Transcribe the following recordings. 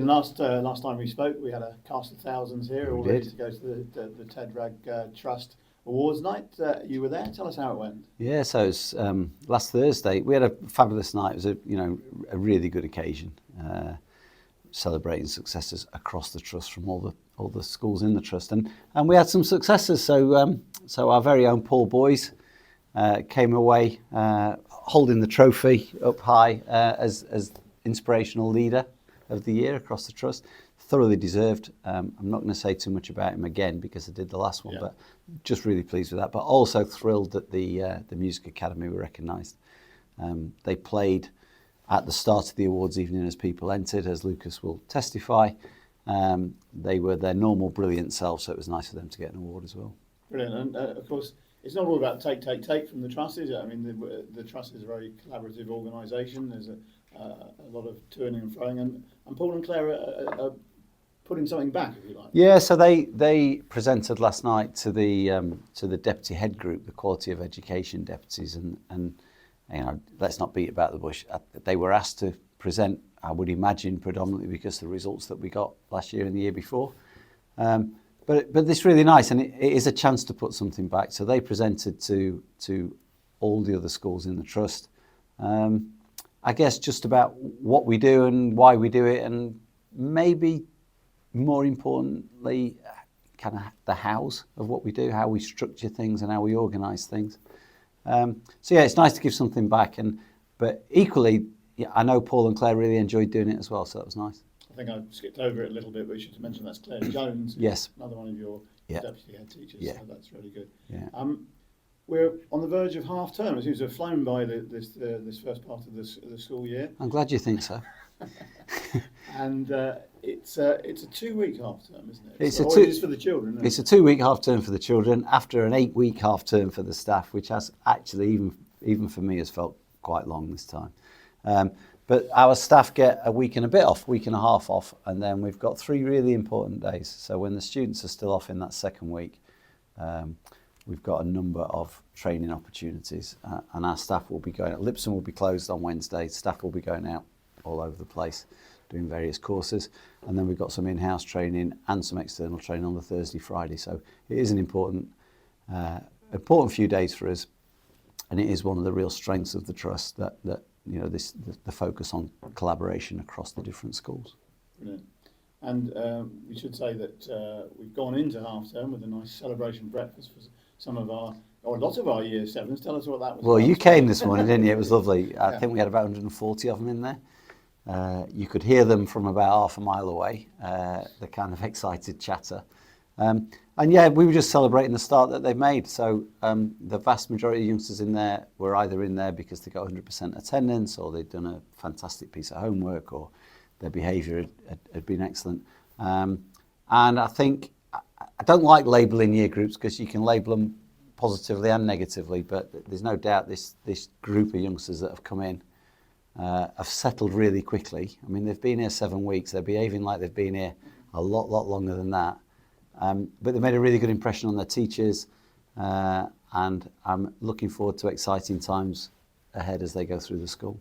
Martin, last time we spoke, we had a cast of thousands here, all ready to go to the Ted Wragg Trust Awards night. You were there. Tell us how it went. Yeah, so it was last Thursday. We had a fabulous night. It was a really good occasion, celebrating successes across the trust from all the schools in the trust, and we had some successes. So our very own Paul Boys came away holding the trophy up high as inspirational leader of the year across the trust. Thoroughly deserved. I'm not going to say too much about him again because I did the last one, but just really pleased with that. But also thrilled that the Music Academy were recognised. They played at the start of the awards evening as people entered, as Lucas will testify. They were their normal brilliant selves, so it was nice for them to get an award as well. Brilliant. And of course, it's not all about take from the trust, is it? I mean, the trust is a very collaborative organisation. There's a lot of turning and throwing, and Paul and Claire are putting something back, if you like. Yeah, so they presented last night to the deputy head group, the quality of education deputies, and let's not beat about the bush. They were asked to present, I would imagine, predominantly because of the results that we got last year and the year before. But it's really nice, and it is a chance to put something back. So they presented to all the other schools in the trust. I guess just about what we do and why we do it, and maybe more importantly, kind of the hows of what we do, how we structure things and how we organise things. So yeah, it's nice to give something back, but equally, I know Paul and Claire really enjoyed doing it as well, so that was nice. I think I skipped over it a little bit, but we should mention that's Claire Jones. Yes. Another one of your deputy head teachers. Yeah. So that's really good. Yeah. We're on the verge of half term. It seems to have flown by this first part of the school year. I'm glad you think so. And it's a 2-week half term, isn't it? It's for the children. It's a 2-week half term for the children after an 8-week half term for the staff, which has actually even for me has felt quite long this time. But our staff get a week and a bit off, week and a half off, and then we've got 3 really important days. So when the students are still off in that second week, we've got a number of training opportunities, and our staff will be going out. Lipson will be closed on Wednesday. Staff will be going out all over the place doing various courses, and then we've got some in-house training and some external training on the Thursday, Friday. So it is an important few days for us, and it is one of the real strengths of the trust that the focus on collaboration across the different schools. Brilliant. And we should say that we've gone into half term with a nice celebration breakfast for some of lots of our year 7s. Tell us what that was. Well, you came this morning, didn't you? It was lovely. I think we had about 140 of them in there. You could hear them from about half a mile away, the kind of excited chatter. And yeah, we were just celebrating the start that they've made. So the vast majority of youngsters in there were either in there because they got 100% attendance, or they'd done a fantastic piece of homework, or their behaviour had been excellent. And I think, I don't like labelling year groups because you can label them positively and negatively, but there's no doubt this group of youngsters that have come in have settled really quickly. I mean, they've been here 7 weeks. They're behaving like they've been here a lot longer than that. But they made a really good impression on their teachers, and I'm looking forward to exciting times ahead as they go through the school.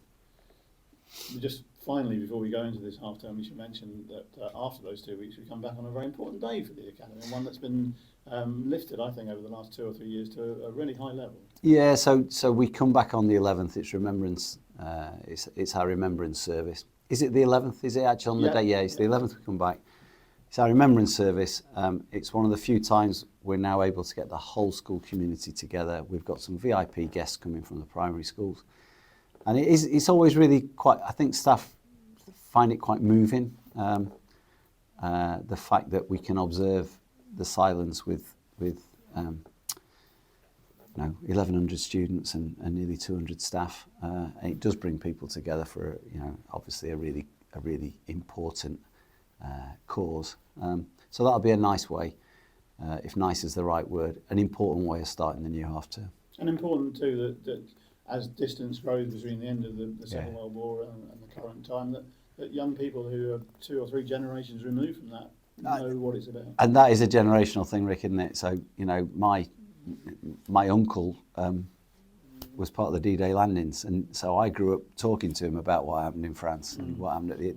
Just finally, before we go into this half term, we should mention that after those 2 weeks, we come back on a very important day for the Academy, and one that's been lifted, I think, over the last 2 or 3 years to a really high level. Yeah, so we come back on the 11th. It's Remembrance. It's our Remembrance Service. Is it the 11th? Is it actually on the day? Yeah, it's the 11th we come back. It's our Remembrance Service. It's one of the few times we're now able to get the whole school community together. We've got some VIP guests coming from the primary schools. And it's always really quite, I think staff find it quite moving, the fact that we can observe the silence with 1,100 students and nearly 200 staff. And it does bring people together for, obviously a really important cause. So that'll be a nice way, if nice is the right word, an important way of starting the new half term. And important too that as distance grows between the end of the Second World War and the current time, that young people who are 2 or 3 generations removed from that know what it's about. And that is a generational thing, Rick, isn't it? So, my uncle was part of the D-Day landings, and so I grew up talking to him about what happened in France and what happened at the,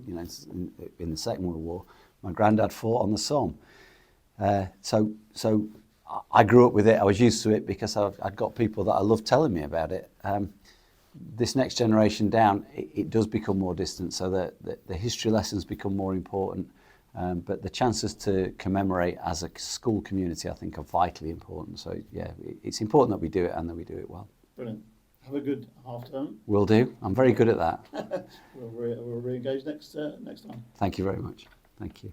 in the Second World War. My granddad fought on the Somme, so I grew up with it. I was used to it because I'd got people that I loved telling me about it. This next generation down, it does become more distant, so the history lessons become more important. But the chances to commemorate as a school community, I think, are vitally important. So yeah, it's important that we do it and that we do it well. Brilliant. Have a good half term. Will do. I'm very good at that. We'll re-engage next time. Thank you very much. Thank you.